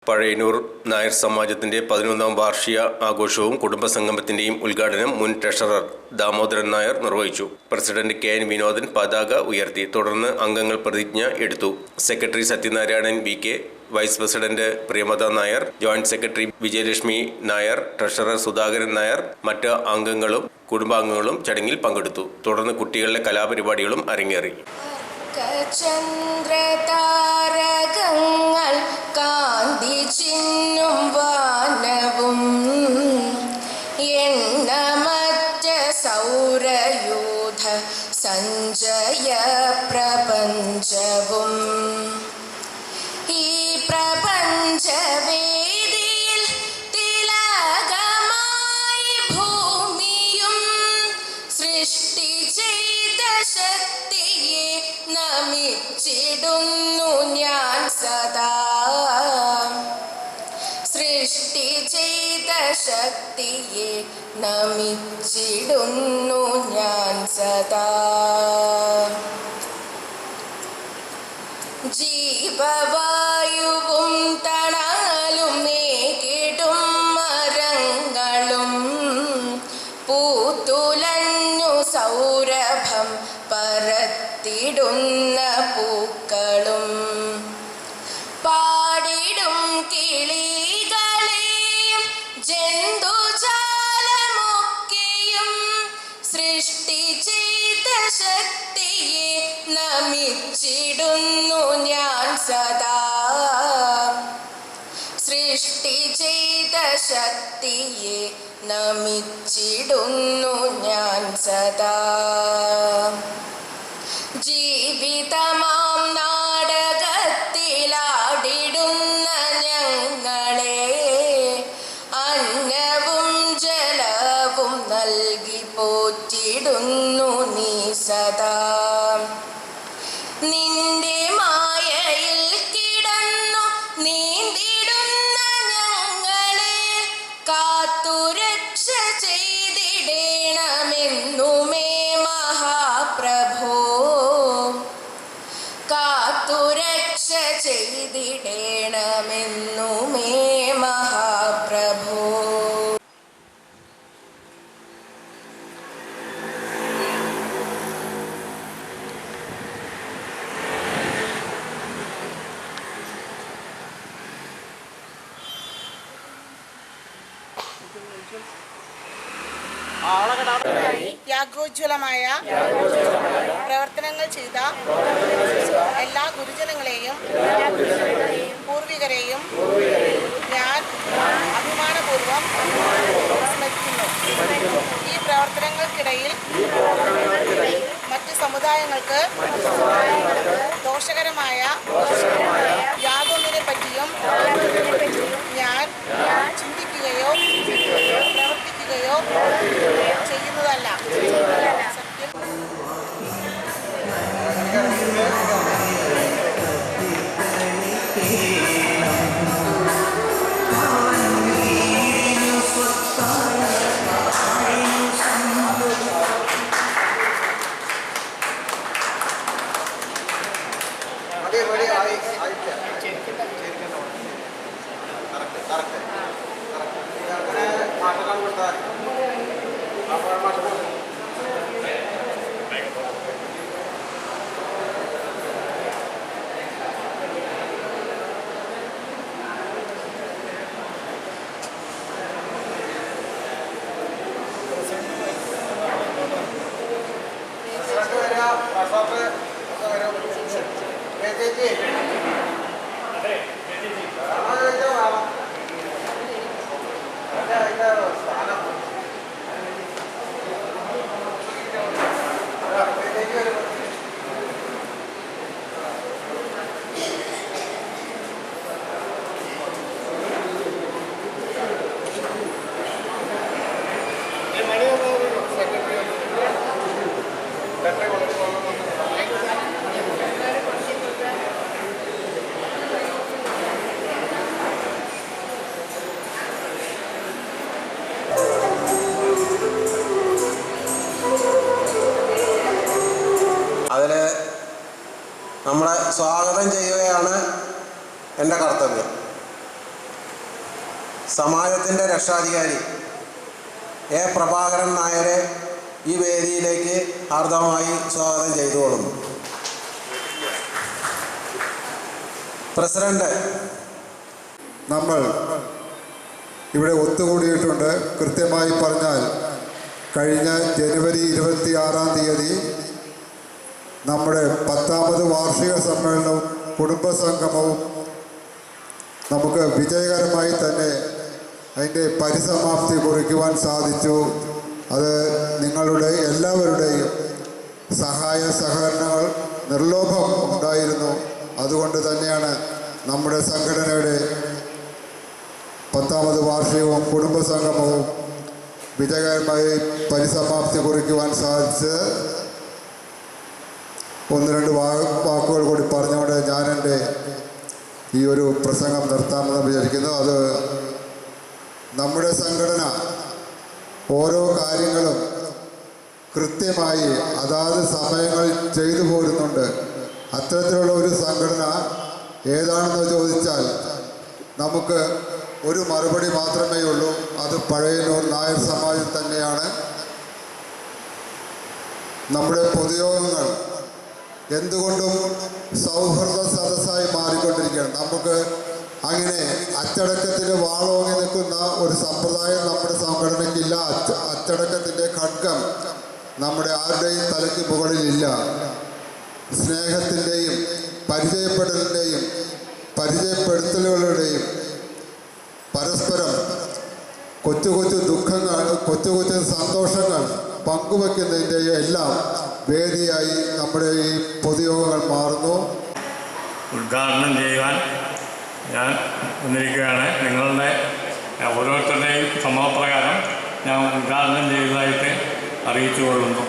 പഴയന്നൂർ നായർ സമാജത്തിന്റെ 11ാം വാർഷിക ആഘോഷവും കുടുംബസംഗമത്തിന്റെയും ഉദ്ഘാടനം മുൻ ട്രഷറർ ദാമോദരൻ നായർ നിർവഹിച്ചു. President K N. വിനോദൻ പതാക ഉയർത്തി. തുടർന്ന് അംഗങ്ങൾ പ്രതിജ്ഞ എടുത്തു. Secretary Sathyanarayanan V K., vice president Priyamatha Nair, joint secretary Vijayalakshmi Nair, treasurer Sudhakaran Nair, മറ്റ് അംഗങ്ങളും കുടുംബാംഗങ്ങളും ചടങ്ങിൽ പങ്കെടുത്തു. തുടർന്ന് കുട്ടികളുടെ കലാപരിപാടികളും അരങ്ങേറി. ചന്ദ്രതാരകങ്ങൾ കാന്തി ചിന്നും വാനവും എണ്ണമറ്റ സൗരയൂഥ സഞ്ചയ പ്രപഞ്ചവും ഈ പ്രപഞ്ചവേദിയിൽ തിലകമായി ഭൂമിയും സൃഷ്ടി ചെയ്ത ശക്തിയെ നമിച്ചിടുന്നു ഞാൻ സദാ. സൃഷ്ടി ചെയ്ത ശക്തിയെ നമിച്ചിടുന്നു ഞാൻ സദാ. ജീവവായുവും തണലും നേകിടും മരങ്ങളും പൂത്തുലഞ്ഞു സൗരഭം പരത്തിടുന്ന പൂക്കളും പാടിടും കിളികളെയും ജന്തുജാലമൊക്കെയും സൃഷ്ടി ചെയ്ത ശക്തിയെ നമിച്ചിടുന്നു ഞാൻ സദാ. സൃഷ്ടി ചെയ്ത ശക്തിയെ നമിച്ചിടുന്നു ഞാൻ സദാ. ജീവിതമാം നാടകത്തിലാടിടുന്ന ഞങ്ങളെ അന്നവും ജലവും നൽകി പോറ്റിടുന്നു നീ സദാ. നിന്റെ മായയിൽ കിടന്നു നീന്തിടുന്ന ഞങ്ങളെ കാത്തുരക്ഷ ചെയ്തിടേണമെന്നുമേ മഹാപ്രഭോ. കാത്തുരക്ഷ ചെയ്തിടേണമെന്നുമേ മഹാപ്രഭോ. ത്യാഗോജ്വലമായ പ്രവർത്തനങ്ങൾ ചെയ്ത എല്ലാ ഗുരുജനങ്ങളെയും പൂർവികരെയും ഞാൻ അഭിമാനപൂർവം സ്മരിക്കുന്നു. ഈ പ്രവർത്തനങ്ങൾക്കിടയിൽ മറ്റ് സമുദായങ്ങൾക്ക് ദോഷകരമായ യാതൊന്നിനെ പറ്റിയും ഞാൻ ചിന്തിക്കുകയോ പ്രവർത്തിക്കുകയോ ചെയ്യുന്നതല്ല. നമ്മളെ സ്വാഗതം ചെയ്യുകയാണ് എൻ്റെ കർത്തവ്യം. സമാജത്തിൻ്റെ രക്ഷാധികാരി എ പ്രഭാകരൻ നായരെ ഈ വേദിയിലേക്ക് ഹാർദവമായി സ്വാഗതം ചെയ്തുകൊള്ളുന്നു. പ്രസിഡന്റ്, നമ്മൾ ഇവിടെ ഒത്തുകൂടിയിട്ടുണ്ട്. കൃത്യമായി പറഞ്ഞാൽ കഴിഞ്ഞ ജനുവരി 26-ാം തീയതി നമ്മുടെ 10ാമത് വാർഷിക സമ്മേളനവും കുടുംബസംഗമവും നമുക്ക് വിജയകരമായി തന്നെ അതിൻ്റെ പരിസമാപ്തി കുറിക്കുവാൻ സാധിച്ചു. അത് നിങ്ങളുടെ എല്ലാവരുടെയും സഹായ സഹകരണങ്ങൾ നിർലോഭം ഉണ്ടായിരുന്നു. അതുകൊണ്ട് തന്നെയാണ് നമ്മുടെ സംഘടനയുടെ 10ാമത് വാർഷികവും കുടുംബസംഗമവും വിജയകരമായി പരിസമാപ്തി കുറിക്കുവാൻ സാധിച്ചത്. ഒന്ന് രണ്ട് വാക്കുകൾ കൂടി പറഞ്ഞുകൊണ്ട് ഞാൻ എൻ്റെ ഈ ഒരു പ്രസംഗം നിർത്താമെന്ന് വിചാരിക്കുന്നു. അത് നമ്മുടെ സംഘടന ഓരോ കാര്യങ്ങളും കൃത്യമായി അതാത് സമയങ്ങളിൽ ചെയ്തു പോരുന്നുണ്ട്. അത്തരത്തിലുള്ള ഒരു സംഘടന ഏതാണെന്ന് ചോദിച്ചാൽ നമുക്ക് ഒരു മറുപടി മാത്രമേ ഉള്ളൂ. അത് പഴയന്നൂർ നായർ സമാജം തന്നെയാണ്. നമ്മുടെ പൊതുയോഗങ്ങൾ എന്തുകൊണ്ടും സൗഹൃദ സദസ്സായി മാറിക്കൊണ്ടിരിക്കുകയാണ്. നമുക്ക് അങ്ങനെ അച്ചടക്കത്തിന് വാളോങ്ങി നിൽക്കുന്ന ഒരു സമ്പ്രദായം നമ്മുടെ സംഘടനയ്ക്കില്ല. അച്ചടക്കത്തിൻ്റെ ഖഡ്ഗം നമ്മുടെ ആരുടെയും തലയ്ക്ക് മുകളിലില്ല. സ്നേഹത്തിൻ്റെയും പരിചയപ്പെടലിൻ്റെയും പരിചയപ്പെടുത്തലുകളുടെയും പരസ്പരം കൊച്ചു കൊച്ചു ദുഃഖങ്ങൾ, കൊച്ചു കൊച്ചു സന്തോഷങ്ങൾ പങ്കുവയ്ക്കുന്നതിൻ്റെയും എല്ലാം വേദിയായി നമ്മുടെ ഈ പൊതുയോഗങ്ങൾ മാറുന്നു. ഉദ്ഘാടനം ചെയ്യുവാൻ ഞാൻ വന്നിരിക്കുകയാണ്. നിങ്ങളുടെ ഓരോരുത്തരുടെയും സമ്മതപ്രകാരം ഞാൻ ഉദ്ഘാടനം ചെയ്തതായിട്ട് അറിയിച്ചു കൊള്ളുന്നു.